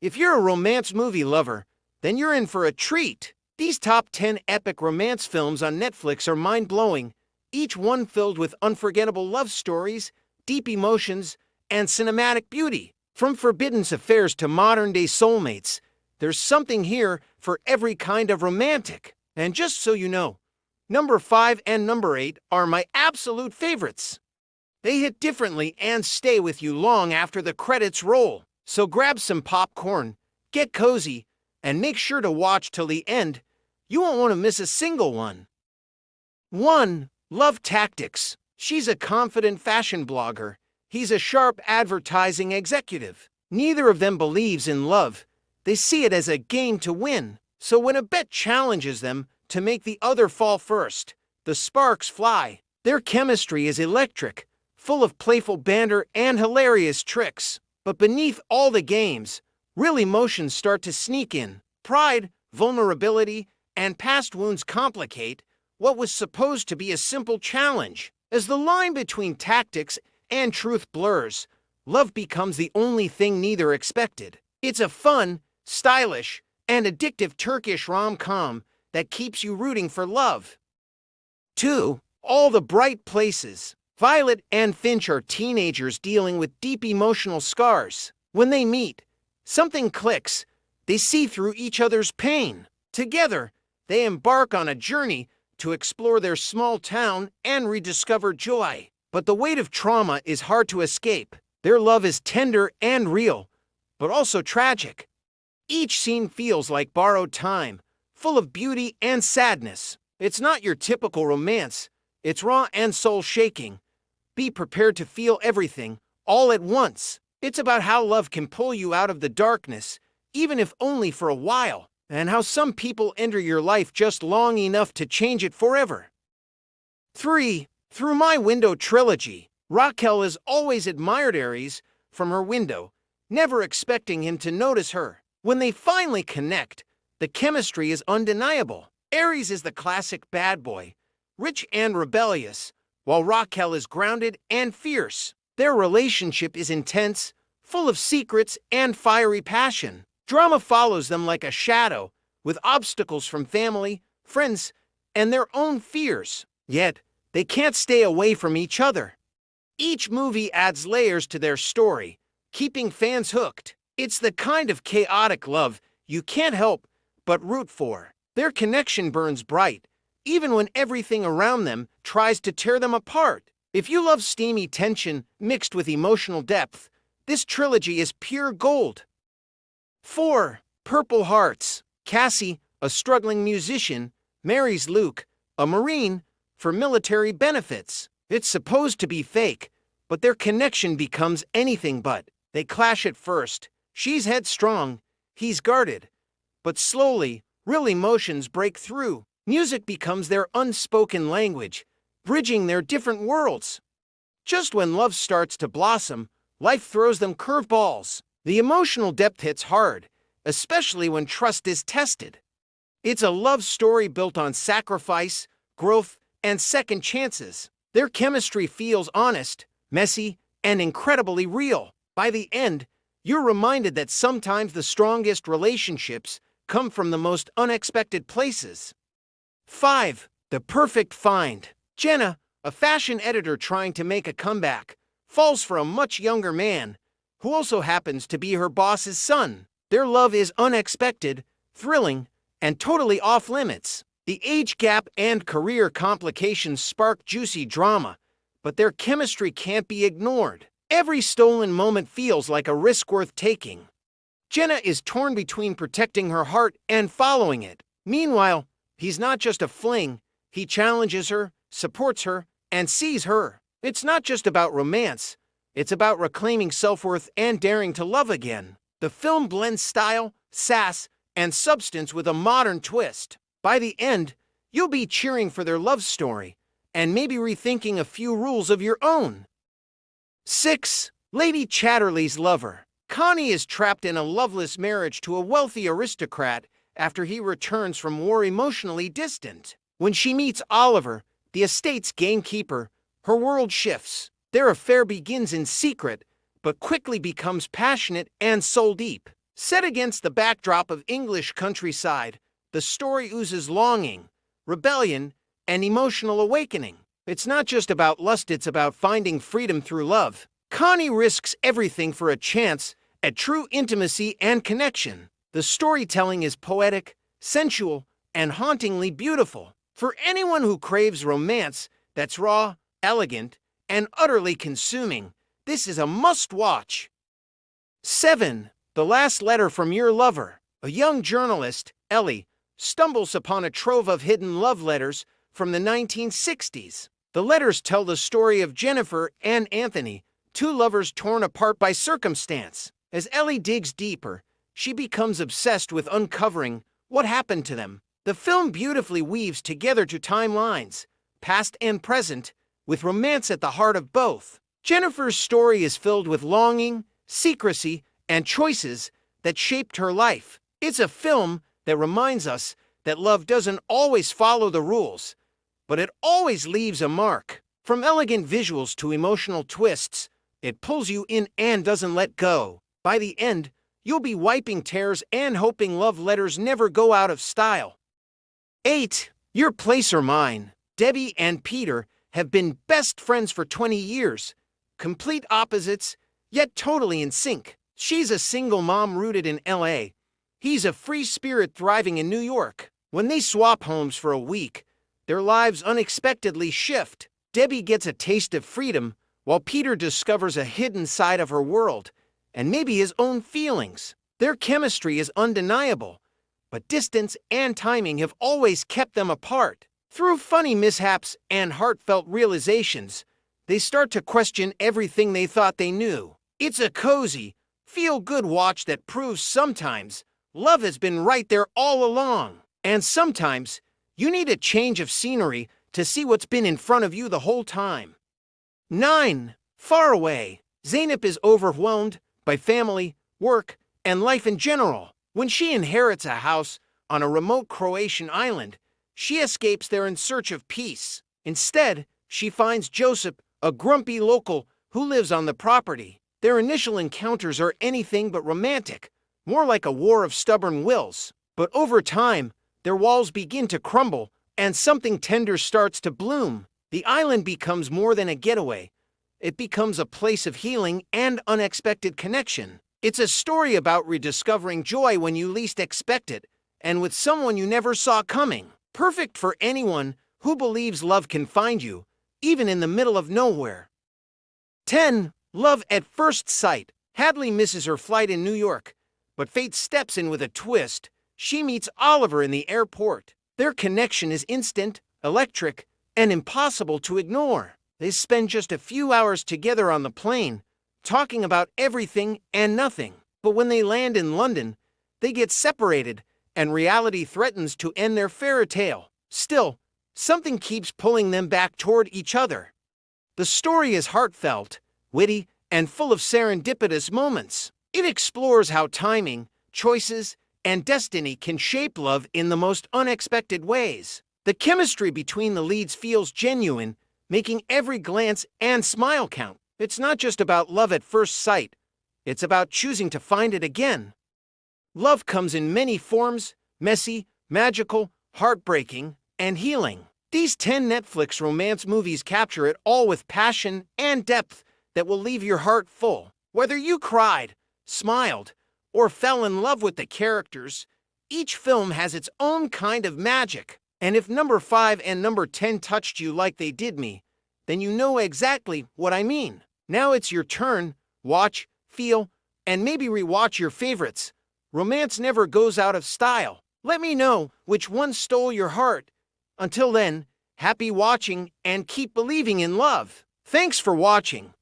If you're a romance movie lover, then you're in for a treat. These top 10 epic romance films on Netflix are mind-blowing, each one filled with unforgettable love stories, deep emotions, and cinematic beauty. From forbidden affairs to modern-day soulmates, there's something here for every kind of romantic. And just so you know, number 5 and number 8 are my absolute favorites. They hit differently and stay with you long after the credits roll. So grab some popcorn, get cozy, and make sure to watch till the end. You won't want to miss a single one. 1. Love Tactics. She's a confident fashion blogger. He's a sharp advertising executive. Neither of them believes in love. They see it as a game to win. So when a bet challenges them to make the other fall first, the sparks fly. Their chemistry is electric, full of playful banter and hilarious tricks. But beneath all the games, real emotions start to sneak in. Pride, vulnerability, and past wounds complicate what was supposed to be a simple challenge. As the line between tactics and truth blurs, love becomes the only thing neither expected. It's a fun, stylish, and addictive Turkish rom-com that keeps you rooting for love. 2. All the Bright Places. Violet and Finch are teenagers dealing with deep emotional scars. When they meet, something clicks. They see through each other's pain. Together, they embark on a journey to explore their small town and rediscover joy. But the weight of trauma is hard to escape. Their love is tender and real, but also tragic. Each scene feels like borrowed time, full of beauty and sadness. It's not your typical romance. It's raw and soul-shaking. Be prepared to feel everything, all at once. It's about how love can pull you out of the darkness, even if only for a while, and how some people enter your life just long enough to change it forever. 3. Through My Window Trilogy. Raquel has always admired Aries from her window, never expecting him to notice her. When they finally connect, the chemistry is undeniable. Aries is the classic bad boy, rich and rebellious, while Raquel is grounded and fierce. Their relationship is intense, full of secrets and fiery passion. Drama follows them like a shadow, with obstacles from family, friends, and their own fears. Yet, they can't stay away from each other. Each movie adds layers to their story, keeping fans hooked. It's the kind of chaotic love you can't help but root for. Their connection burns bright, even when everything around them tries to tear them apart. If you love steamy tension mixed with emotional depth, this trilogy is pure gold. 4. Purple Hearts. Cassie, a struggling musician, marries Luke, a Marine, for military benefits. It's supposed to be fake, but their connection becomes anything but. They clash at first. She's headstrong, he's guarded. But slowly, real emotions break through. Music becomes their unspoken language, bridging their different worlds. Just when love starts to blossom, life throws them curveballs. The emotional depth hits hard, especially when trust is tested. It's a love story built on sacrifice, growth, and second chances. Their chemistry feels honest, messy, and incredibly real. By the end, you're reminded that sometimes the strongest relationships come from the most unexpected places. 5. The Perfect Find. Jenna, a fashion editor trying to make a comeback, falls for a much younger man, who also happens to be her boss's son. Their love is unexpected, thrilling, and totally off-limits. The age gap and career complications spark juicy drama, but their chemistry can't be ignored. Every stolen moment feels like a risk worth taking. Jenna is torn between protecting her heart and following it. Meanwhile, he's not just a fling. He challenges her, supports her, and sees her. It's not just about romance. It's about reclaiming self-worth and daring to love again. The film blends style, sass, and substance with a modern twist. By the end, you'll be cheering for their love story and maybe rethinking a few rules of your own. 6. Lady Chatterley's Lover. Connie is trapped in a loveless marriage to a wealthy aristocrat after he returns from war emotionally distant. When she meets Oliver, the estate's gamekeeper, her world shifts. Their affair begins in secret, but quickly becomes passionate and soul-deep. Set against the backdrop of English countryside, the story oozes longing, rebellion, and emotional awakening. It's not just about lust, it's about finding freedom through love. Connie risks everything for a chance at true intimacy and connection. The storytelling is poetic, sensual, and hauntingly beautiful. For anyone who craves romance that's raw, elegant, and utterly consuming, this is a must-watch. 7. The Last Letter from Your Lover. A young journalist, Ellie, stumbles upon a trove of hidden love letters from the 1960s. The letters tell the story of Jennifer and Anthony, two lovers torn apart by circumstance. As Ellie digs deeper, she becomes obsessed with uncovering what happened to them. The film beautifully weaves together two timelines, past and present, with romance at the heart of both. Jennifer's story is filled with longing, secrecy, and choices that shaped her life. It's a film that reminds us that love doesn't always follow the rules, but it always leaves a mark. From elegant visuals to emotional twists, it pulls you in and doesn't let go. By the end, you'll be wiping tears and hoping love letters never go out of style. 8. Your Place or Mine. Debbie and Peter have been best friends for 20 years, complete opposites, yet totally in sync. She's a single mom rooted in LA. He's a free spirit thriving in New York. When they swap homes for a week, their lives unexpectedly shift. Debbie gets a taste of freedom, while Peter discovers a hidden side of her world, and maybe his own feelings. Their chemistry is undeniable, but distance and timing have always kept them apart. Through funny mishaps and heartfelt realizations, they start to question everything they thought they knew. It's a cozy, feel-good watch that proves sometimes love has been right there all along, and sometimes you need a change of scenery to see what's been in front of you the whole time. 9. Far Away. Zeynep is overwhelmed by family, work, and life in general. When she inherits a house on a remote Croatian island, she escapes there in search of peace. Instead, she finds Joseph, a grumpy local who lives on the property. Their initial encounters are anything but romantic, more like a war of stubborn wills. But over time, their walls begin to crumble, and something tender starts to bloom. The island becomes more than a getaway. It becomes a place of healing and unexpected connection. It's a story about rediscovering joy when you least expect it, and with someone you never saw coming. Perfect for anyone who believes love can find you, even in the middle of nowhere. 10. Love at First Sight. Hadley misses her flight in New York, but fate steps in with a twist. She meets Oliver in the airport. Their connection is instant, electric, and impossible to ignore. They spend just a few hours together on the plane, talking about everything and nothing. But when they land in London, they get separated, and reality threatens to end their fairy tale. Still, something keeps pulling them back toward each other. The story is heartfelt, witty, and full of serendipitous moments. It explores how timing, choices, and destiny can shape love in the most unexpected ways. The chemistry between the leads feels genuine, making every glance and smile count. It's not just about love at first sight. It's about choosing to find it again. Love comes in many forms: messy, magical, heartbreaking, and healing. These 10 Netflix romance movies capture it all with passion and depth that will leave your heart full. Whether you cried, smiled, or fell in love with the characters, each film has its own kind of magic. And if number 5 and number 10 touched you like they did me, then you know exactly what I mean. Now it's your turn. Watch, feel, and maybe rewatch your favorites. Romance never goes out of style. Let me know which one stole your heart. Until then, happy watching and keep believing in love. Thanks for watching.